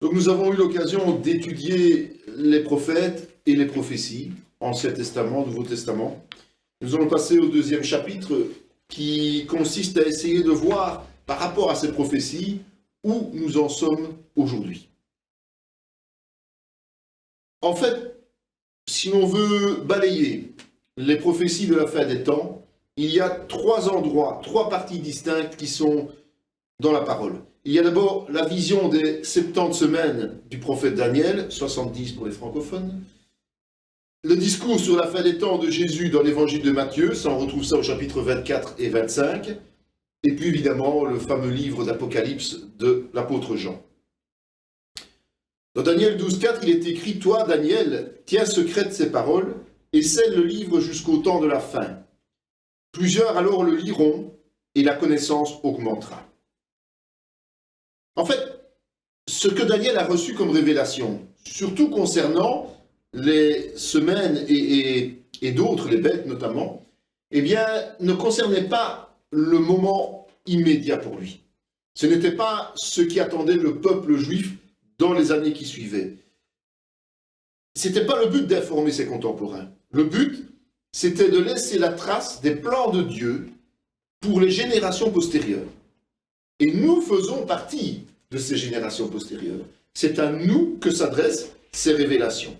Donc nous avons eu l'occasion d'étudier les prophètes et les prophéties, Ancien Testament, Nouveau Testament. Nous allons passer au deuxième chapitre qui consiste à essayer de voir par rapport à ces prophéties où nous en sommes aujourd'hui. En fait, si l'on veut balayer les prophéties de la fin des temps, il y a trois endroits, trois parties distinctes qui sont dans la parole. Il y a d'abord la vision des 70 semaines du prophète Daniel, 70 pour les francophones. Le discours sur la fin des temps de Jésus dans l'évangile de Matthieu, ça on retrouve ça au chapitre 24 et 25. Et puis évidemment le fameux livre d'Apocalypse de l'apôtre Jean. Dans Daniel 12,4, il est écrit « Toi, Daniel, tiens secrète ces paroles et scelle le livre jusqu'au temps de la fin. Plusieurs alors le liront et la connaissance augmentera. » En fait, ce que Daniel a reçu comme révélation, surtout concernant les semaines et d'autres, les bêtes notamment, eh bien, ne concernait pas le moment immédiat pour lui. Ce n'était pas ce qui attendait le peuple juif dans les années qui suivaient. Ce n'était pas le but d'informer ses contemporains. Le but, c'était de laisser la trace des plans de Dieu pour les générations postérieures. Et nous faisons partie de ces générations postérieures. C'est à nous que s'adressent ces révélations.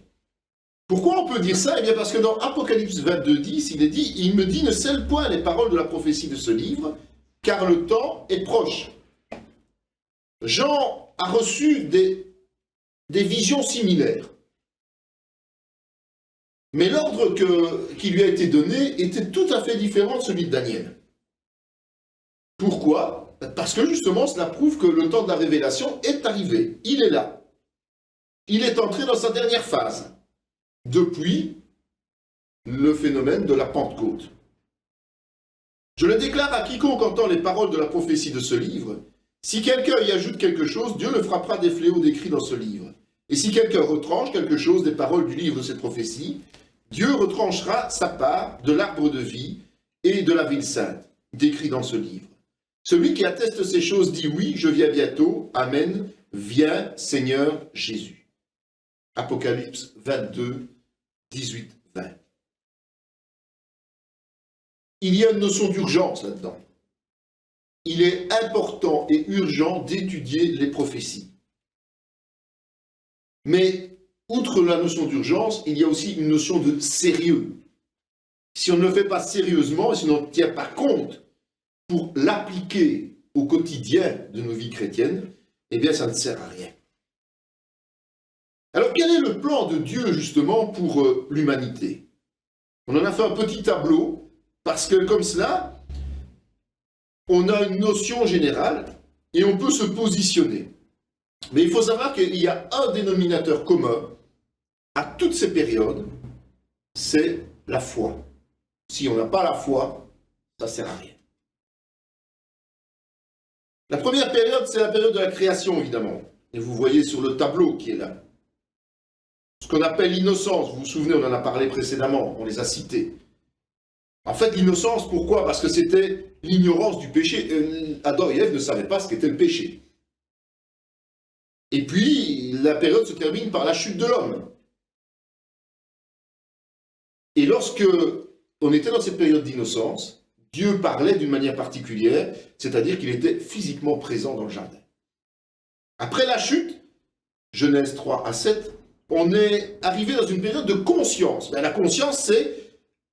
Pourquoi on peut dire ça? Eh bien parce que dans Apocalypse 22,10, il est dit « Il me dit, ne scelle point les paroles de la prophétie de ce livre, car le temps est proche. » Jean a reçu des visions similaires. Mais l'ordre qui lui a été donné était tout à fait différent de celui de Daniel. Pourquoi? Parce que justement, cela prouve que le temps de la révélation est arrivé. Il est là. Il est entré dans sa dernière phase, depuis le phénomène de la Pentecôte. Je le déclare à quiconque entend les paroles de la prophétie de ce livre. Si quelqu'un y ajoute quelque chose, Dieu le frappera des fléaux décrits dans ce livre. Et si quelqu'un retranche quelque chose des paroles du livre de cette prophétie, Dieu retranchera sa part de l'arbre de vie et de la ville sainte, décrit dans ce livre. Celui qui atteste ces choses dit oui, je viens bientôt. Amen. Viens, Seigneur Jésus. Apocalypse 22, 18, 20. Il y a une notion d'urgence là-dedans. Il est important et urgent d'étudier les prophéties. Mais, outre la notion d'urgence, il y a aussi une notion de sérieux. Si on ne le fait pas sérieusement, si on n'en tient pas compte pour l'appliquer au quotidien de nos vies chrétiennes, eh bien ça ne sert à rien. Alors quel est le plan de Dieu justement pour l'humanité? On en a fait un petit tableau, parce que comme cela, on a une notion générale et on peut se positionner. Mais il faut savoir qu'il y a un dénominateur commun à toutes ces périodes, c'est la foi. Si on n'a pas la foi, ça ne sert à rien. La première période, c'est la période de la création, évidemment. Et vous voyez sur le tableau qui est là. Ce qu'on appelle l'innocence, vous vous souvenez, on en a parlé précédemment, on les a cités. En fait, l'innocence, pourquoi? Parce que c'était l'ignorance du péché. Adam et Ève ne savaient pas ce qu'était le péché. Et puis, la période se termine par la chute de l'homme. Et lorsque on était dans cette période d'innocence, Dieu parlait d'une manière particulière, c'est-à-dire qu'il était physiquement présent dans le jardin. Après la chute, Genèse 3 à 7, on est arrivé dans une période de conscience. La conscience, c'est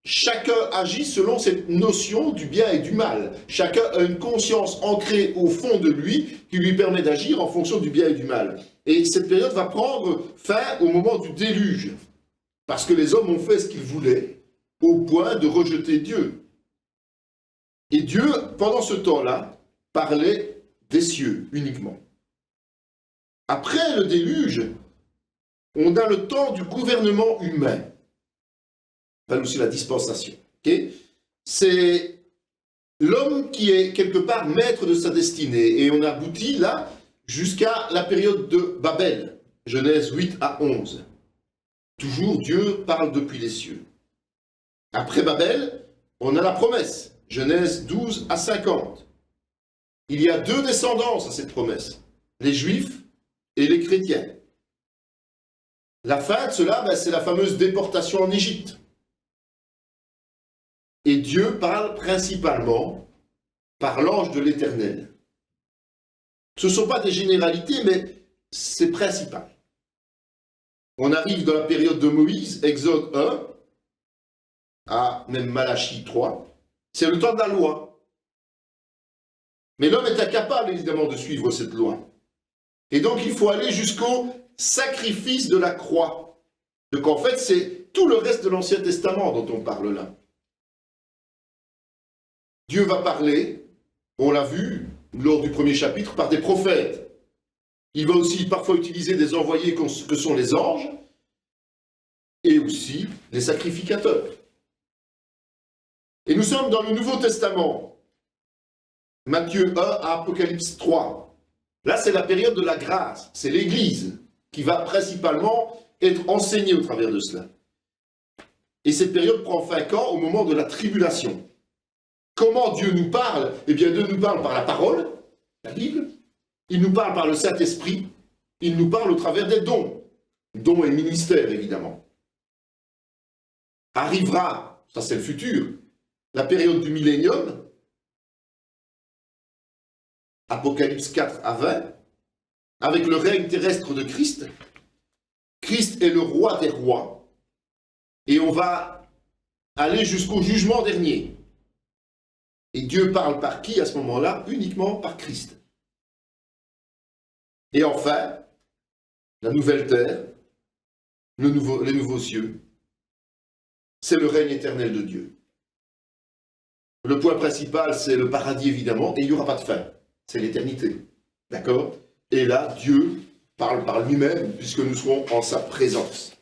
chacun agit selon cette notion du bien et du mal. Chacun a une conscience ancrée au fond de lui qui lui permet d'agir en fonction du bien et du mal. Et cette période va prendre fin au moment du déluge, parce que les hommes ont fait ce qu'ils voulaient, au point de rejeter Dieu. Et Dieu, pendant ce temps-là, parlait des cieux uniquement. Après le déluge, on a le temps du gouvernement humain. On appelle aussi la dispensation. Okay? C'est l'homme qui est quelque part maître de sa destinée. Et on aboutit là jusqu'à la période de Babel, Genèse 8 à 11. Toujours Dieu parle depuis les cieux. Après Babel, on a la promesse. Genèse 12 à 50. Il y a deux descendances à cette promesse. Les Juifs et les chrétiens. La fin de cela, c'est la fameuse déportation en Égypte. Et Dieu parle principalement par l'ange de l'Éternel. Ce ne sont pas des généralités, mais c'est principal. On arrive dans la période de Moïse, Exode 1, à même Malachie 3. C'est le temps de la loi. Mais l'homme est incapable, évidemment, de suivre cette loi. Et donc, il faut aller jusqu'au sacrifice de la croix. Donc, en fait, c'est tout le reste de l'Ancien Testament dont on parle là. Dieu va parler, on l'a vu lors du premier chapitre, par des prophètes. Il va aussi parfois utiliser des envoyés que sont les anges et aussi les sacrificateurs. Et nous sommes dans le Nouveau Testament, Matthieu 1 à Apocalypse 3. Là, c'est la période de la grâce, c'est l'Église qui va principalement être enseignée au travers de cela. Et cette période prend fin quand? Au moment de la tribulation. Comment Dieu nous parle? Eh bien, Dieu nous parle par la parole, la Bible. Il nous parle par le Saint-Esprit. Il nous parle au travers des dons. Dons et ministères, évidemment. Arrivera, ça c'est le futur, la période du millénium, Apocalypse 4 à 20, avec le règne terrestre de Christ. Christ est le roi des rois. Et on va aller jusqu'au jugement dernier. Et Dieu parle par qui à ce moment-là? Uniquement par Christ. Et enfin, la nouvelle terre, les nouveaux cieux, c'est le règne éternel de Dieu. Le point principal, c'est le paradis évidemment, et il n'y aura pas de fin. C'est l'éternité. D'accord? Et là, Dieu parle par lui-même, puisque nous serons en sa présence.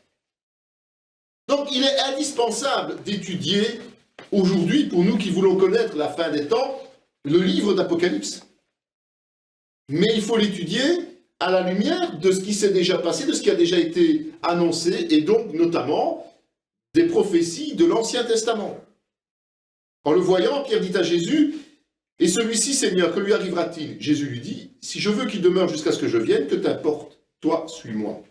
Donc, il est indispensable d'étudier aujourd'hui, pour nous qui voulons connaître la fin des temps, le livre d'Apocalypse. Mais il faut l'étudier à la lumière de ce qui s'est déjà passé, de ce qui a déjà été annoncé, et donc notamment des prophéties de l'Ancien Testament. En le voyant, Pierre dit à Jésus, « Et celui-ci, Seigneur, que lui arrivera-t-il » Jésus lui dit, « Si je veux qu'il demeure jusqu'à ce que je vienne, que t'importe, toi, suis-moi. »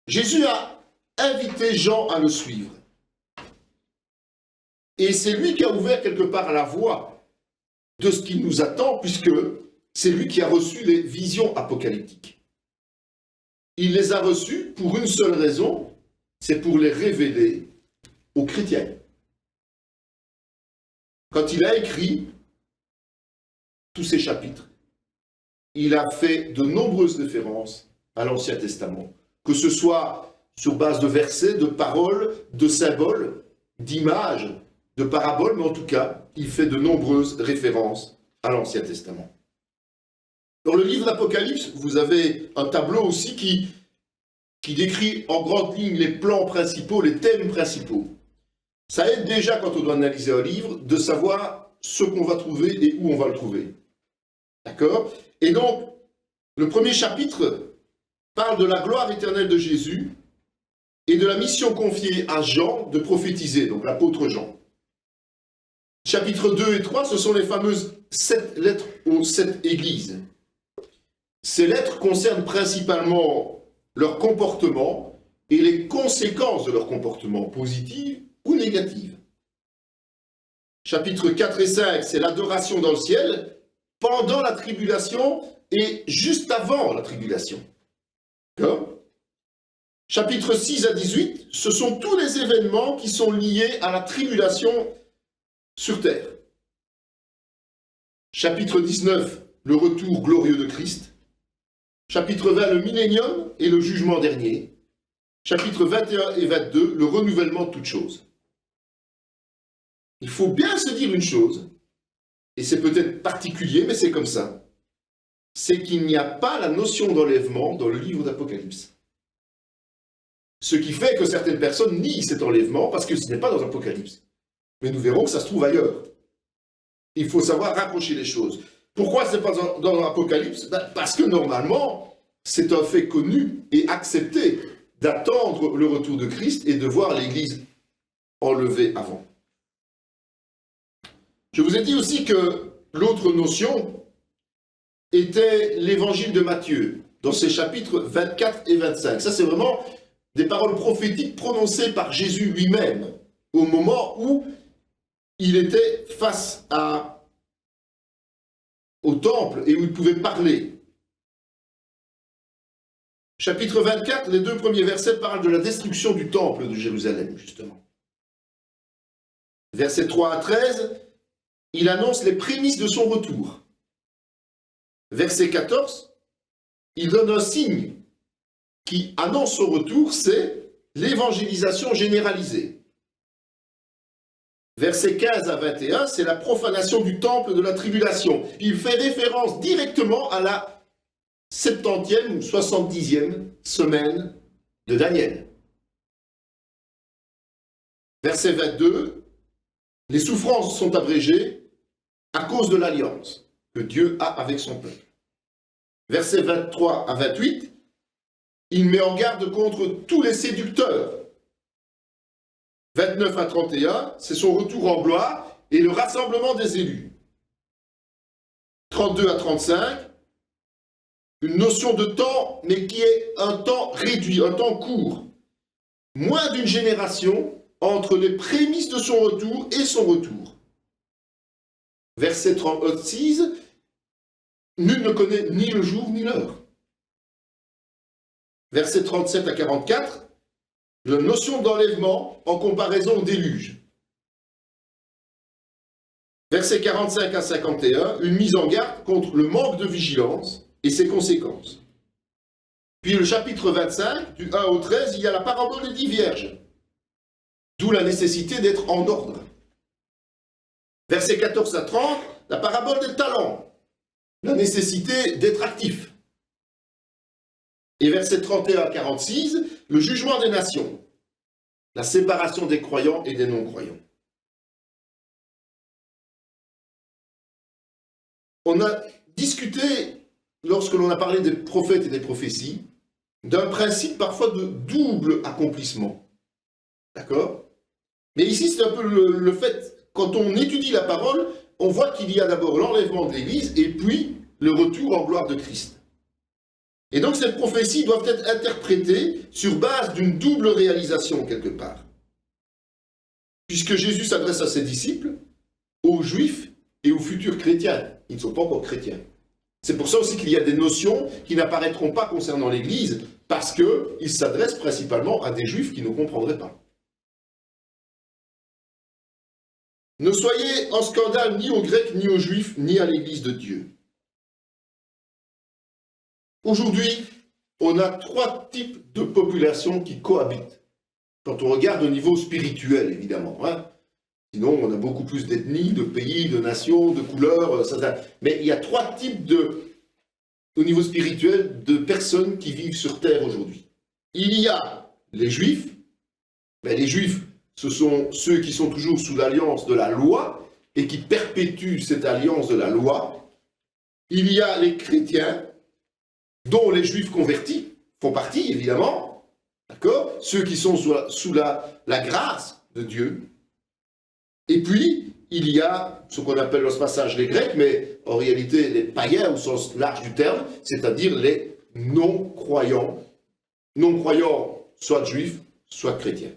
Jésus a invité Jean à le suivre. Et c'est lui qui a ouvert quelque part la voie de ce qui nous attend, puisque c'est lui qui a reçu les visions apocalyptiques. Il les a reçues pour une seule raison, c'est pour les révéler aux chrétiens. Quand il a écrit tous ces chapitres, il a fait de nombreuses références à l'Ancien Testament, que ce soit sur base de versets, de paroles, de symboles, d'images, de paraboles, mais en tout cas, il fait de nombreuses références à l'Ancien Testament. Dans le livre d'Apocalypse, vous avez un tableau aussi qui décrit en grandes lignes les plans principaux, les thèmes principaux. Ça aide déjà, quand on doit analyser un livre, de savoir ce qu'on va trouver et où on va le trouver. D'accord? Et donc, le premier chapitre parle de la gloire éternelle de Jésus et de la mission confiée à Jean de prophétiser, donc l'apôtre Jean. Chapitres 2 et 3, ce sont les fameuses 7 lettres aux 7 églises. Ces lettres concernent principalement leur comportement et les conséquences de leur comportement, positives ou négatives. Chapitres 4 et 5, c'est l'adoration dans le ciel, pendant la tribulation et juste avant la tribulation. D'accord ? Chapitres 6 à 18, ce sont tous les événements qui sont liés à la tribulation sur terre. Chapitre 19, le retour glorieux de Christ. Chapitre 20, le millénium et le jugement dernier. Chapitres 21 et 22, le renouvellement de toutes choses. Il faut bien se dire une chose, et c'est peut-être particulier, mais c'est comme ça, c'est qu'il n'y a pas la notion d'enlèvement dans le livre d'Apocalypse. Ce qui fait que certaines personnes nient cet enlèvement parce que ce n'est pas dans Apocalypse. Mais nous verrons que ça se trouve ailleurs. Il faut savoir rapprocher les choses. Pourquoi ce n'est pas dans l'Apocalypse? Parce que normalement, c'est un fait connu et accepté d'attendre le retour de Christ et de voir l'Église enlevée avant. Je vous ai dit aussi que l'autre notion était l'évangile de Matthieu, dans ses chapitres 24 et 25. Ça, c'est vraiment des paroles prophétiques prononcées par Jésus lui-même, au moment où il était face au temple et où il pouvait parler. Chapitre 24, les 2 premiers versets parlent de la destruction du temple de Jérusalem, justement. Versets 3 à 13, il annonce les prémices de son retour. Verset 14, il donne un signe qui annonce son retour, c'est l'évangélisation généralisée. Versets 15 à 21, c'est la profanation du temple de la tribulation. Il fait référence directement à la 70e ou 70e semaine de Daniel. Verset 22, les souffrances sont abrégées à cause de l'alliance que Dieu a avec son peuple. Versets 23 à 28, il met en garde contre tous les séducteurs. 29 à 31, c'est son retour en gloire et le rassemblement des élus. 32 à 35, une notion de temps, mais qui est un temps réduit, un temps court. Moins d'une génération entre les prémices de son retour et son retour. Verset 36, nul ne connaît ni le jour ni l'heure. Versets 37 à 44, la notion d'enlèvement en comparaison au déluge. Versets 45 à 51, une mise en garde contre le manque de vigilance et ses conséquences. Puis le chapitre 25, du 1 au 13, il y a la parabole des 10 vierges, d'où la nécessité d'être en ordre. Versets 14 à 30, la parabole des talents, la nécessité d'être actif. Et versets 31 à 46, le jugement des nations, la séparation des croyants et des non-croyants. On a discuté, lorsque l'on a parlé des prophètes et des prophéties, d'un principe parfois de double accomplissement. D'accord? Mais ici, c'est un peu le fait, quand on étudie la parole, on voit qu'il y a d'abord l'enlèvement de l'Église et puis le retour en gloire de Christ. Et donc ces prophéties doivent être interprétées sur base d'une double réalisation quelque part. Puisque Jésus s'adresse à ses disciples, aux Juifs et aux futurs chrétiens. Ils ne sont pas encore chrétiens. C'est pour ça aussi qu'il y a des notions qui n'apparaîtront pas concernant l'Église, parce qu'il s'adresse principalement à des Juifs qui ne comprendraient pas. Ne soyez en scandale ni aux Grecs, ni aux Juifs, ni à l'Église de Dieu. Aujourd'hui, on a 3 types de populations qui cohabitent. Quand on regarde au niveau spirituel, évidemment. Sinon, on a beaucoup plus d'ethnies, de pays, de nations, de couleurs. Mais il y a 3 types au niveau spirituel, de personnes qui vivent sur Terre aujourd'hui. Il y a les Juifs. Les Juifs, ce sont ceux qui sont toujours sous l'alliance de la loi et qui perpétuent cette alliance de la loi. Il y a les chrétiens, dont les Juifs convertis font partie, évidemment, d'accord? Ceux qui sont sous la grâce de Dieu. Et puis, il y a ce qu'on appelle dans ce passage les Grecs, mais en réalité les païens au sens large du terme, c'est-à-dire les non-croyants. Non-croyants, soit juifs, soit chrétiens.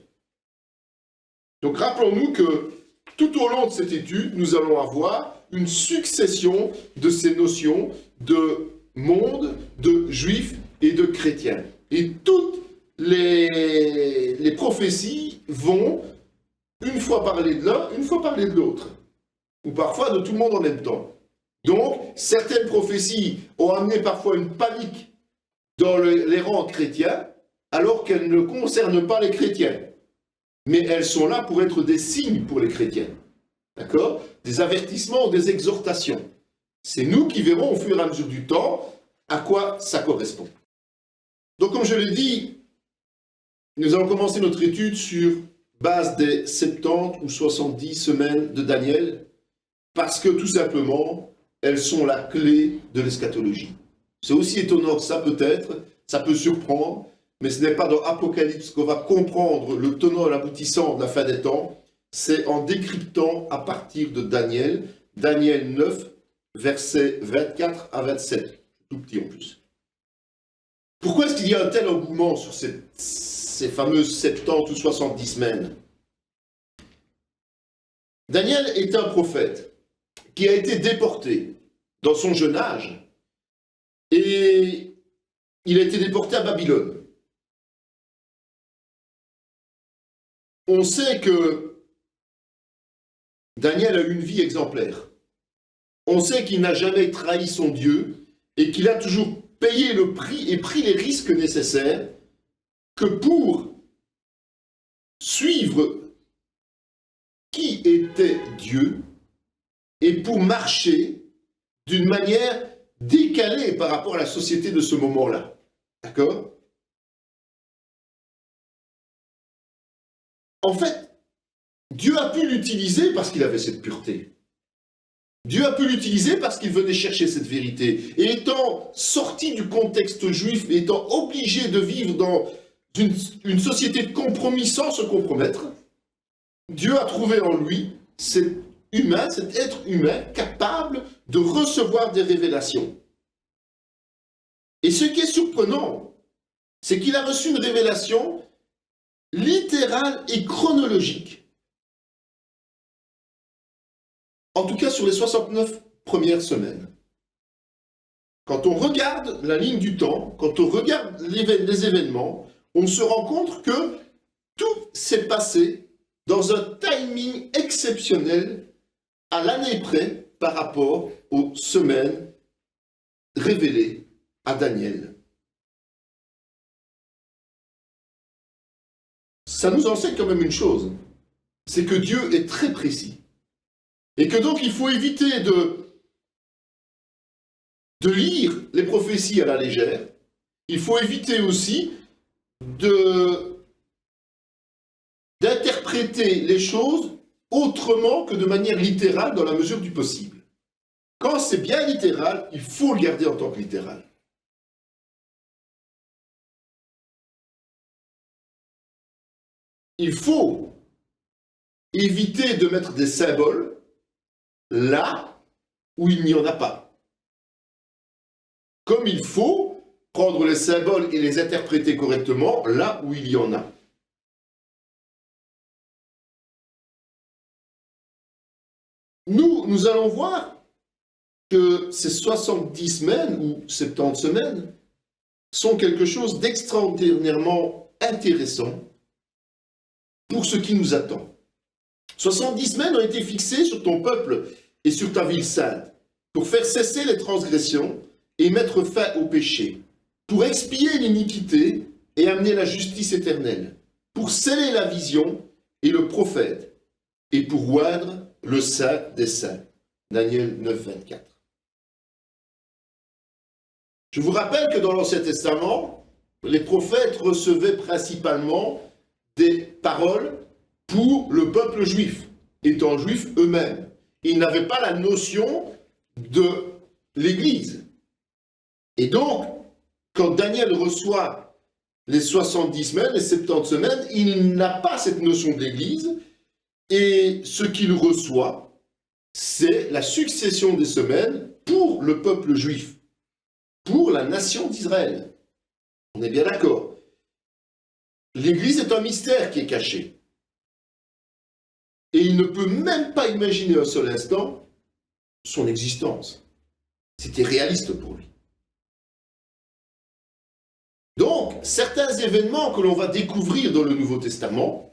Donc rappelons-nous que tout au long de cette étude, nous allons avoir une succession de ces notions de monde, de juifs et de chrétiens. Et toutes les prophéties vont une fois parler de l'un, une fois parler de l'autre. Ou parfois de tout le monde en même temps. Donc, certaines prophéties ont amené parfois une panique dans les rangs chrétiens, alors qu'elles ne concernent pas les chrétiens. Mais elles sont là pour être des signes pour les chrétiens. D'accord? Des avertissements ou des exhortations. C'est nous qui verrons au fur et à mesure du temps à quoi ça correspond. Donc, comme je l'ai dit, nous allons commencer notre étude sur base des 70 ou 70 semaines de Daniel, parce que tout simplement, elles sont la clé de l'eschatologie. C'est aussi étonnant que ça peut-être, ça peut surprendre, mais ce n'est pas dans Apocalypse qu'on va comprendre le tenant et l'aboutissant de la fin des temps, c'est en décryptant à partir de Daniel, Daniel 9, versets 24 à 27, tout petit en plus. Pourquoi est-ce qu'il y a un tel engouement sur ces fameuses 70 ou 70 semaines? Daniel est un prophète qui a été déporté dans son jeune âge et il a été déporté à Babylone. On sait que Daniel a eu une vie exemplaire. On sait qu'il n'a jamais trahi son Dieu et qu'il a toujours payé le prix et pris les risques nécessaires que pour suivre qui était Dieu et pour marcher d'une manière décalée par rapport à la société de ce moment-là. D'accord? En fait, Dieu a pu l'utiliser parce qu'il avait cette pureté. Dieu a pu l'utiliser parce qu'il venait chercher cette vérité. Et étant sorti du contexte juif, étant obligé de vivre dans une société de compromis sans se compromettre, Dieu a trouvé en lui cet être humain capable de recevoir des révélations. Et ce qui est surprenant, c'est qu'il a reçu une révélation littérale et chronologique. En tout cas sur les 69 premières semaines. Quand on regarde la ligne du temps, quand on regarde les événements, on se rend compte que tout s'est passé dans un timing exceptionnel à l'année près par rapport aux semaines révélées à Daniel. Ça nous enseigne quand même une chose, c'est que Dieu est très précis. Et que donc il faut éviter de lire les prophéties à la légère. Il faut éviter aussi d'interpréter les choses autrement que de manière littérale dans la mesure du possible. Quand c'est bien littéral, il faut le garder en tant que littéral. Il faut éviter de mettre des symboles là où il n'y en a pas. Comme il faut prendre les symboles et les interpréter correctement là où il y en a. Nous allons voir que ces 70 semaines ou 70 semaines sont quelque chose d'extraordinairement intéressant pour ce qui nous attend. 70 semaines ont été fixées sur ton peuple et sur ta ville sainte, pour faire cesser les transgressions et mettre fin au péché, pour expier l'iniquité et amener la justice éternelle, pour sceller la vision et le prophète, et pour oindre le saint des saints. Daniel 9, 24. Je vous rappelle que dans l'Ancien Testament, les prophètes recevaient principalement des paroles pour le peuple juif, étant juifs eux-mêmes. Ils n'avaient pas la notion de l'Église. Et donc, quand Daniel reçoit les 70 semaines, les 70 semaines, il n'a pas cette notion de l'Église, et ce qu'il reçoit, c'est la succession des semaines pour le peuple juif, pour la nation d'Israël. On est bien d'accord. L'Église est un mystère qui est caché. Et il ne peut même pas imaginer un seul instant son existence. C'était réaliste pour lui. Donc, certains événements que l'on va découvrir dans le Nouveau Testament,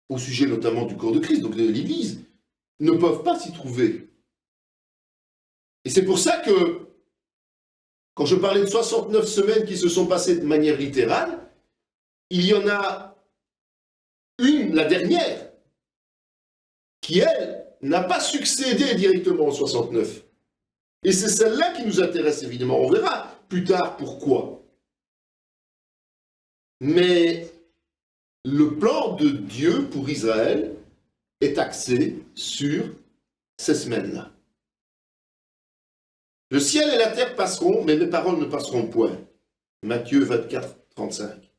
au sujet notamment du corps de Christ, donc de l'Église, ne peuvent pas s'y trouver. Et c'est pour ça que, quand je parlais de 69 semaines qui se sont passées de manière littérale, il y en a une, la dernière, qui, elle, n'a pas succédé directement aux 69. Et c'est celle-là qui nous intéresse, évidemment. On verra plus tard pourquoi. Mais le plan de Dieu pour Israël est axé sur ces semaines-là. Le ciel et la terre passeront, mais mes paroles ne passeront point. Matthieu 24, 35.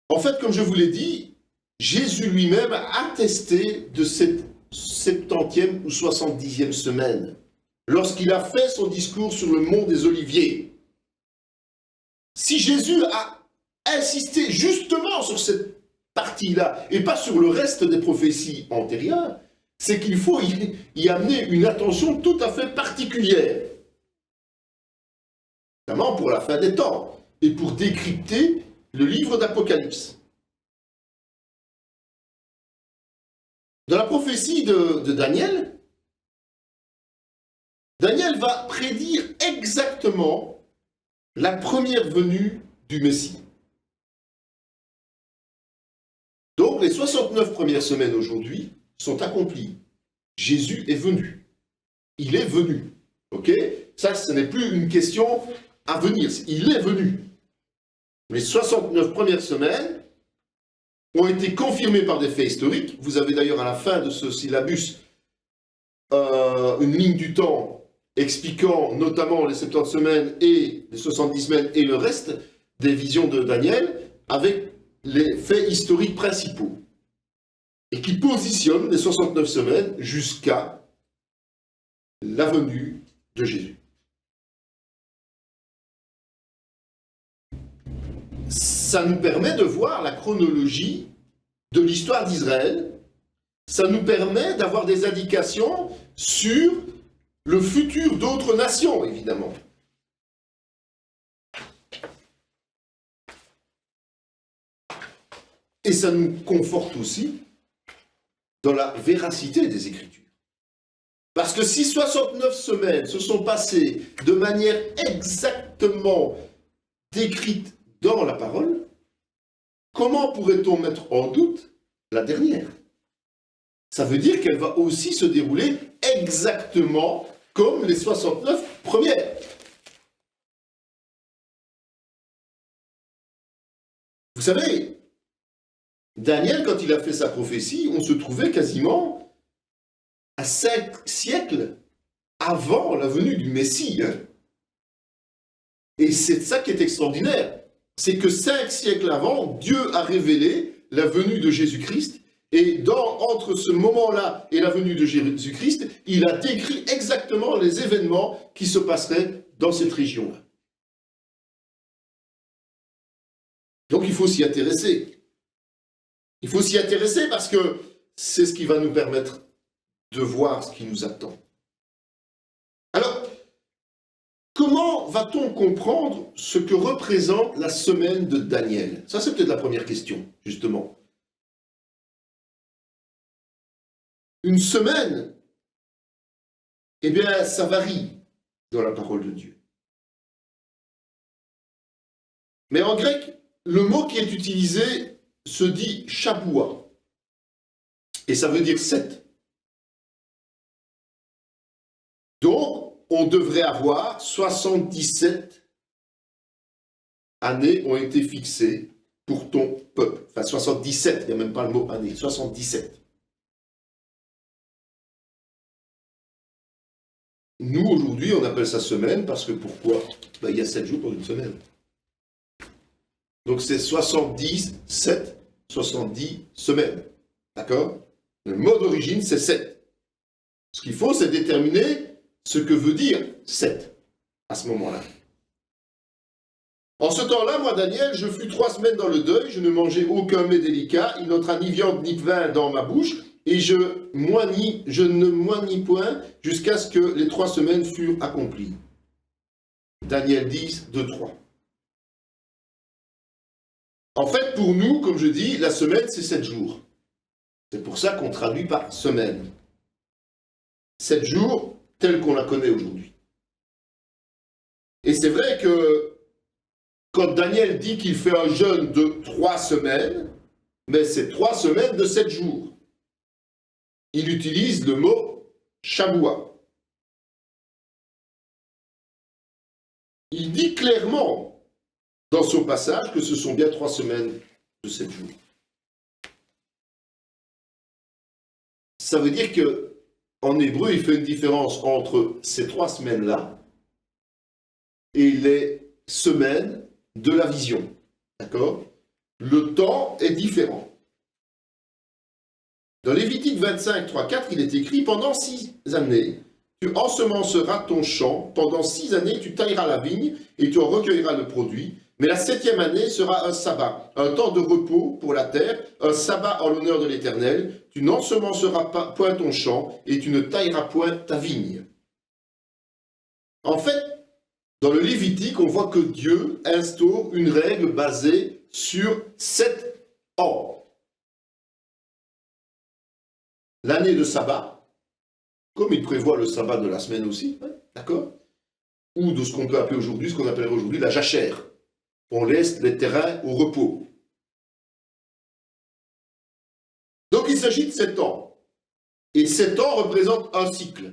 En fait, comme je vous l'ai dit, Jésus lui-même a attesté de cette 70e ou 70e semaine, lorsqu'il a fait son discours sur le mont des Oliviers. Si Jésus a insisté justement sur cette partie-là, et pas sur le reste des prophéties antérieures, c'est qu'il faut y amener une attention tout à fait particulière. Notamment pour la fin des temps, et pour décrypter le livre d'Apocalypse. Dans la prophétie de Daniel, Daniel va prédire exactement la première venue du Messie. Donc les 69 premières semaines aujourd'hui sont accomplies. Jésus est venu. Il est venu. Ok? Ça, ce n'est plus une question à venir. Il est venu. Les 69 premières semaines ont été confirmées par des faits historiques. Vous avez d'ailleurs à la fin de ce syllabus une ligne du temps expliquant notamment les 70 semaines et les 70 semaines et le reste des visions de Daniel avec les faits historiques principaux et qui positionnent les 69 semaines jusqu'à la venue de Jésus. Ça nous permet de voir la chronologie de l'histoire d'Israël. Ça nous permet d'avoir des indications sur le futur d'autres nations, évidemment. Et ça nous conforte aussi dans la véracité des Écritures. Parce que si 69 semaines se sont passées de manière exactement décrite dans la parole, comment pourrait-on mettre en doute la dernière? Ça veut dire qu'elle va aussi se dérouler exactement comme les 69 premières. Vous savez, Daniel, quand il a fait sa prophétie, on se trouvait quasiment à 5 siècles avant la venue du Messie. Et c'est ça qui est extraordinaire. C'est que 5 siècles avant, Dieu a révélé la venue de Jésus-Christ. Et entre ce moment-là et la venue de Jésus-Christ, il a décrit exactement les événements qui se passeraient dans cette région-là. Donc il faut s'y intéresser. Il faut s'y intéresser parce que c'est ce qui va nous permettre de voir ce qui nous attend. Alors, comment va-t-on comprendre ce que représente la semaine de Daniel? Ça, c'est peut-être la première question, justement. Une semaine, eh bien, ça varie dans la parole de Dieu. Mais en grec, le mot qui est utilisé se dit Shaboua. Et ça veut dire 7. Donc, on devrait avoir 77 années ont été fixées pour ton peuple. Enfin, 77, il n'y a même pas le mot année, 77. Nous, aujourd'hui, on appelle ça semaine parce que pourquoi? Il y a 7 jours pour une semaine. Donc c'est 70 semaines. D'accord? Le mot d'origine, c'est 7. Ce qu'il faut, c'est déterminer ce que veut dire 7 à ce moment-là. En ce temps-là, moi, Daniel, je fus 3 semaines dans le deuil, je ne mangeais aucun mets délicat, il n'entra ni viande ni vin dans ma bouche, et je ne moignis point jusqu'à ce que les 3 semaines furent accomplies. Daniel 10, 2, 3. En fait, pour nous, comme je dis, la semaine, c'est 7 jours. C'est pour ça qu'on traduit par semaine. 7 jours, telle qu'on la connaît aujourd'hui. Et c'est vrai que quand Daniel dit qu'il fait un jeûne de 3 semaines, mais c'est 3 semaines de 7 jours. Il utilise le mot Shaboua. Il dit clairement dans son passage que ce sont bien 3 semaines de 7 jours. Ça veut dire que en hébreu, il fait une différence entre ces 3 semaines-là et les semaines de la vision. D'accord? Le temps est différent. Dans Lévitique 25, 3, 4, il est écrit, pendant 6 années, tu ensemenceras ton champ, pendant 6 années, tu tailleras la vigne et tu en recueilleras le produit. Mais la 7e année sera un sabbat, un temps de repos pour la terre, un sabbat en l'honneur de l'Éternel. Tu n'ensemenceras point ton champ et tu ne tailleras point ta vigne. En fait, dans le Lévitique, on voit que Dieu instaure une règle basée sur 7 ans. L'année de sabbat, comme il prévoit le sabbat de la semaine aussi, d'accord? Ou de ce qu'on peut appeler aujourd'hui, ce qu'on appellerait aujourd'hui la jachère. On laisse les terrains au repos. Donc il s'agit de 7 ans. Et 7 ans représentent un cycle.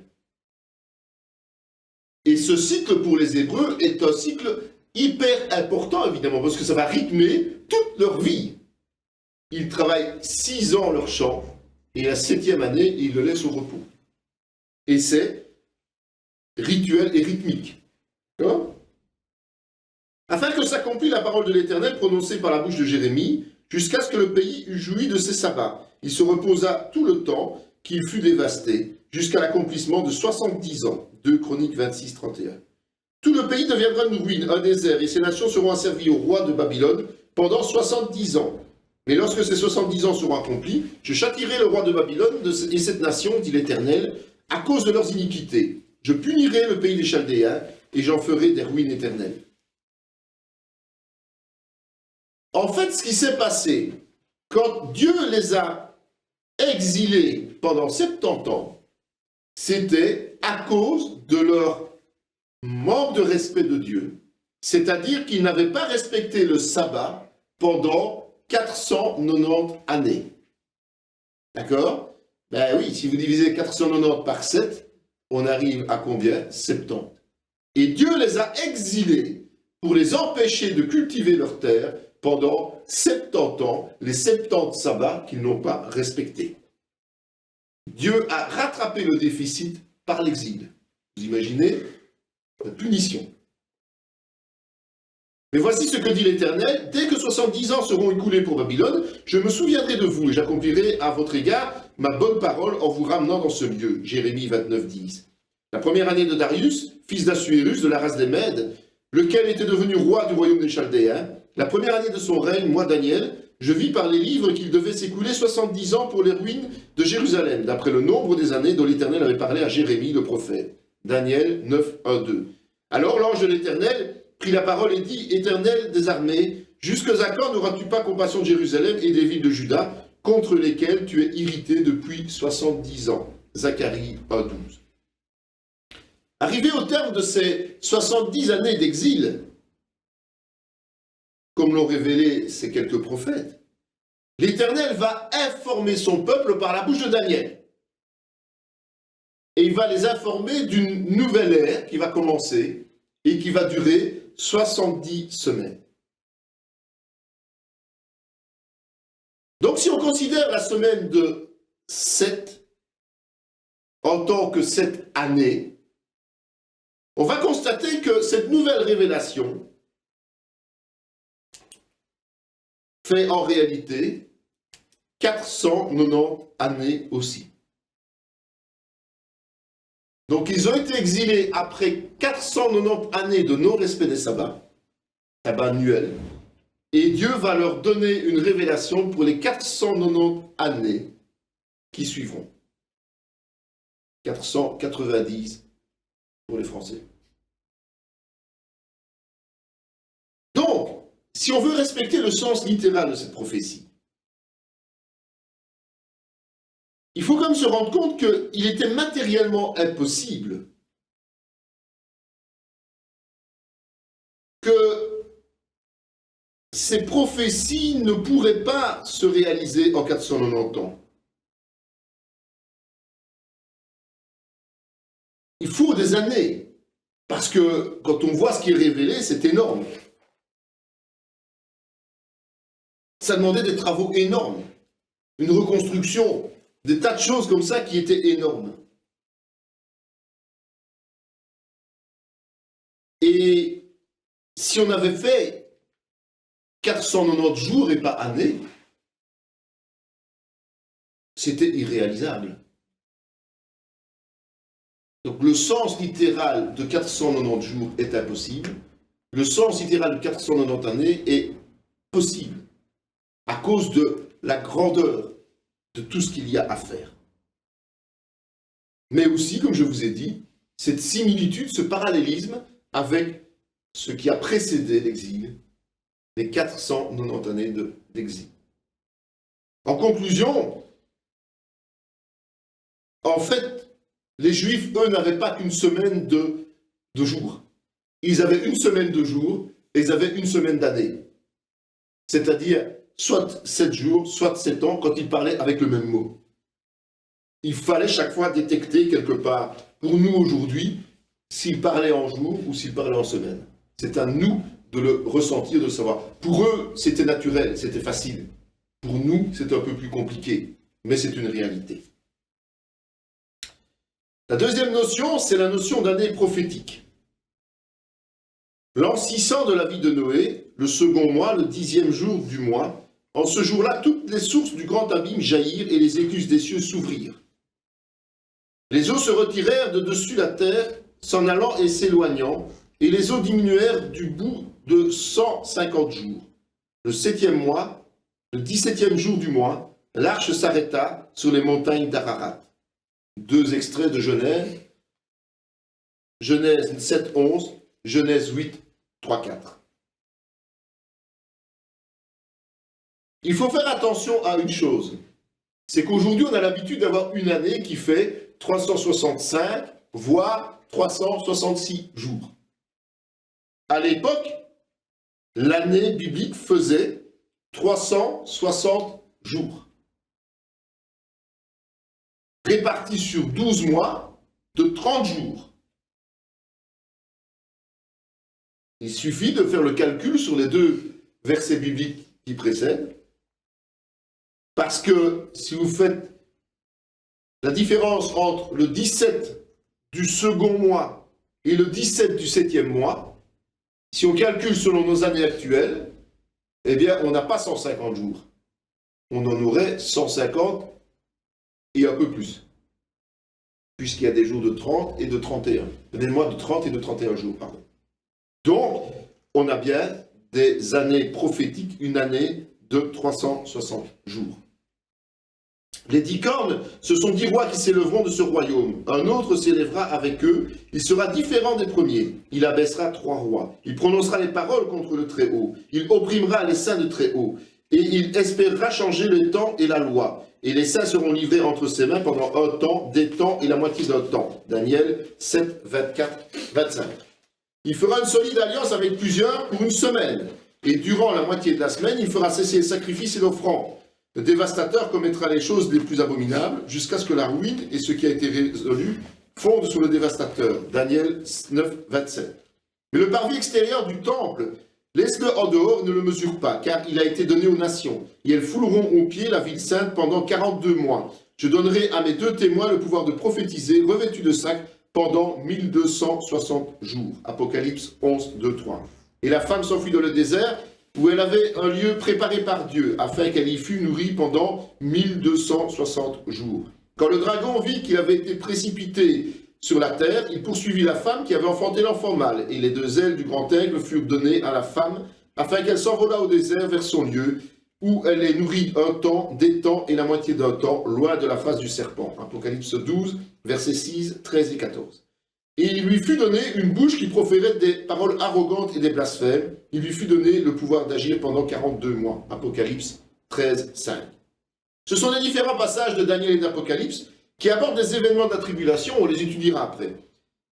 Et ce cycle pour les Hébreux est un cycle hyper important, évidemment, parce que ça va rythmer toute leur vie. Ils travaillent 6 ans leur champ, et la 7e année, ils le laissent au repos. Et c'est rituel et rythmique. D'accord ? Afin que s'accomplisse la parole de l'Éternel prononcée par la bouche de Jérémie, jusqu'à ce que le pays eût joui de ses sabbats. Il se reposa tout le temps qu'il fut dévasté, jusqu'à l'accomplissement de 70 ans. 2 Chroniques 26, 31. Tout le pays deviendra une ruine, un désert, et ces nations seront asservies au roi de Babylone pendant 70 ans. Mais lorsque ces 70 ans seront accomplis, je châtirai le roi de Babylone et cette nation, dit l'Éternel, à cause de leurs iniquités. Je punirai le pays des Chaldéens, et j'en ferai des ruines éternelles. En fait, ce qui s'est passé, quand Dieu les a exilés pendant 70 ans, c'était à cause de leur manque de respect de Dieu, c'est-à-dire qu'ils n'avaient pas respecté le sabbat pendant 490 années. D'accord? Ben oui, si vous divisez 490 par 7, on arrive à combien? 70. Et Dieu les a exilés pour les empêcher de cultiver leur terre pendant 70 ans, les 70 sabbats qu'ils n'ont pas respectés. Dieu a rattrapé le déficit par l'exil. Vous imaginez la punition. Mais voici ce que dit l'Éternel, dès que 70 ans seront écoulés pour Babylone, je me souviendrai de vous et j'accomplirai à votre égard ma bonne parole en vous ramenant dans ce lieu. Jérémie 29, 10. La première année de Darius, fils d'Assuérus de la race des Mèdes, lequel était devenu roi du royaume des Chaldéens, la première année de son règne, moi Daniel, je vis par les livres qu'il devait s'écouler 70 ans pour les ruines de Jérusalem, d'après le nombre des années dont l'Éternel avait parlé à Jérémie le prophète. Daniel 9, 1, 2. Alors l'ange de l'Éternel prit la parole et dit, Éternel des armées, jusque à quand n'auras-tu pas compassion de Jérusalem et des villes de Juda, contre lesquelles tu es irrité depuis 70 ans. Zacharie 1, 12. Arrivé au terme de ces 70 années d'exil, comme l'ont révélé ces quelques prophètes, l'Éternel va informer son peuple par la bouche de Daniel. Et il va les informer d'une nouvelle ère qui va commencer et qui va durer 70 semaines. Donc si on considère la semaine de 7 en tant que 7 années, on va constater que cette nouvelle révélation fait en réalité 490 années aussi. Donc ils ont été exilés après 490 années de non-respect des sabbats, sabbat annuel, et Dieu va leur donner une révélation pour les 490 années qui suivront. 490 pour les Français. Donc, si on veut respecter le sens littéral de cette prophétie, il faut quand même se rendre compte qu'il était matériellement impossible que ces prophéties ne pourraient pas se réaliser en 490 ans. Il faut des années, parce que quand on voit ce qui est révélé, c'est énorme. Ça demandait des travaux énormes, une reconstruction, des tas de choses comme ça qui étaient énormes. Et si on avait fait 490 jours et pas années, c'était irréalisable. Donc le sens littéral de 490 jours est impossible. Le sens littéral de 490 années est possible à cause de la grandeur de tout ce qu'il y a à faire. Mais aussi, comme je vous ai dit, cette similitude, ce parallélisme avec ce qui a précédé l'exil, les 490 années d'exil. En conclusion, en fait, les Juifs, eux, n'avaient pas qu'une semaine de jours. Ils avaient une semaine de jours et ils avaient une semaine d'années. C'est-à-dire, soit 7 jours, soit 7 ans, quand ils parlaient avec le même mot. Il fallait chaque fois détecter quelque part, pour nous aujourd'hui, s'ils parlaient en jours ou s'ils parlaient en semaines. C'est à nous de le ressentir, de le savoir. Pour eux, c'était naturel, c'était facile. Pour nous, c'est un peu plus compliqué, mais c'est une réalité. La deuxième notion, c'est la notion d'année prophétique. L'an 600 de la vie de Noé, le second mois, le 10e jour du mois, en ce jour-là, toutes les sources du grand abîme jaillirent et les écluses des cieux s'ouvrirent. Les eaux se retirèrent de dessus la terre, s'en allant et s'éloignant, et les eaux diminuèrent du bout de 150 jours. Le 7e mois, le 17e jour du mois, l'arche s'arrêta sur les montagnes d'Ararat. 2 extraits de Genèse, Genèse 7, 11, Genèse 8, 3, 4. Il faut faire attention à une chose, c'est qu'aujourd'hui on a l'habitude d'avoir une année qui fait 365, voire 366 jours. À l'époque, l'année biblique faisait 360 jours, répartis sur 12 mois de 30 jours. Il suffit de faire le calcul sur les 2 versets bibliques qui précèdent, parce que si vous faites la différence entre le 17 du second mois et le 17 du 7e mois, si on calcule selon nos années actuelles, eh bien, on n'a pas 150 jours. On en aurait 150 et un peu plus. Puisqu'il y a des jours de 30 et de 31. Des mois de 30 et de 31 jours, pardon. Donc, on a bien des années prophétiques, une année de 360 jours. Les 10 cornes, ce sont 10 rois qui s'élèveront de ce royaume. Un autre s'élèvera avec eux. Il sera différent des premiers. Il abaissera 3 rois. Il prononcera les paroles contre le Très-Haut. Il opprimera les saints de Très-Haut. Et il espérera changer le temps et la loi. Et les saints seront livrés entre ses mains pendant un temps, des temps et la moitié d'un temps. Daniel 7, 24, 25. Il fera une solide alliance avec plusieurs pour une semaine. Et durant la moitié de la semaine, il fera cesser les sacrifices et l'offrande. Le dévastateur commettra les choses les plus abominables jusqu'à ce que la ruine et ce qui a été résolu fondent sur le dévastateur. Daniel 9, 27. Mais le parvis extérieur du temple, laisse-le en dehors, ne le mesure pas, car il a été donné aux nations. Et elles fouleront aux pieds la ville sainte pendant 42 mois. Je donnerai à mes 2 témoins le pouvoir de prophétiser, revêtus de sac, pendant 1260 jours. Apocalypse 11, 2, 3. Et la femme s'enfuit dans le désert, où elle avait un lieu préparé par Dieu, afin qu'elle y fût nourrie pendant 1260 jours. Quand le dragon vit qu'il avait été précipité sur la terre, il poursuivit la femme qui avait enfanté l'enfant mâle, et les 2 ailes du grand aigle furent données à la femme, afin qu'elle s'envolât au désert vers son lieu, où elle est nourrie un temps, des temps et la moitié d'un temps, loin de la face du serpent. Apocalypse 12, versets 6, 13 et 14. Et il lui fut donné une bouche qui proférait des paroles arrogantes et des blasphèmes. Il lui fut donné le pouvoir d'agir pendant 42 mois. Apocalypse 13, 5. Ce sont les différents passages de Daniel et d'Apocalypse qui abordent des événements de la tribulation, on les étudiera après.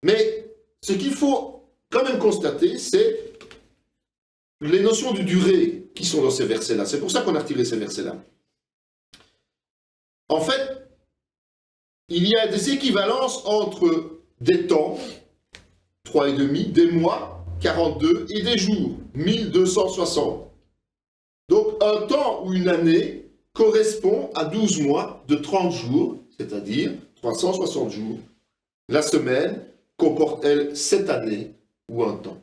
Mais ce qu'il faut quand même constater, c'est les notions de durée qui sont dans ces versets-là. C'est pour ça qu'on a retiré ces versets-là. En fait, il y a des équivalences entre des temps, 3,5, des mois, 42, et des jours, 1260. Donc un temps ou une année correspond à 12 mois de 30 jours, c'est-à-dire 360 jours. La semaine comporte, elle, 7 années ou un temps.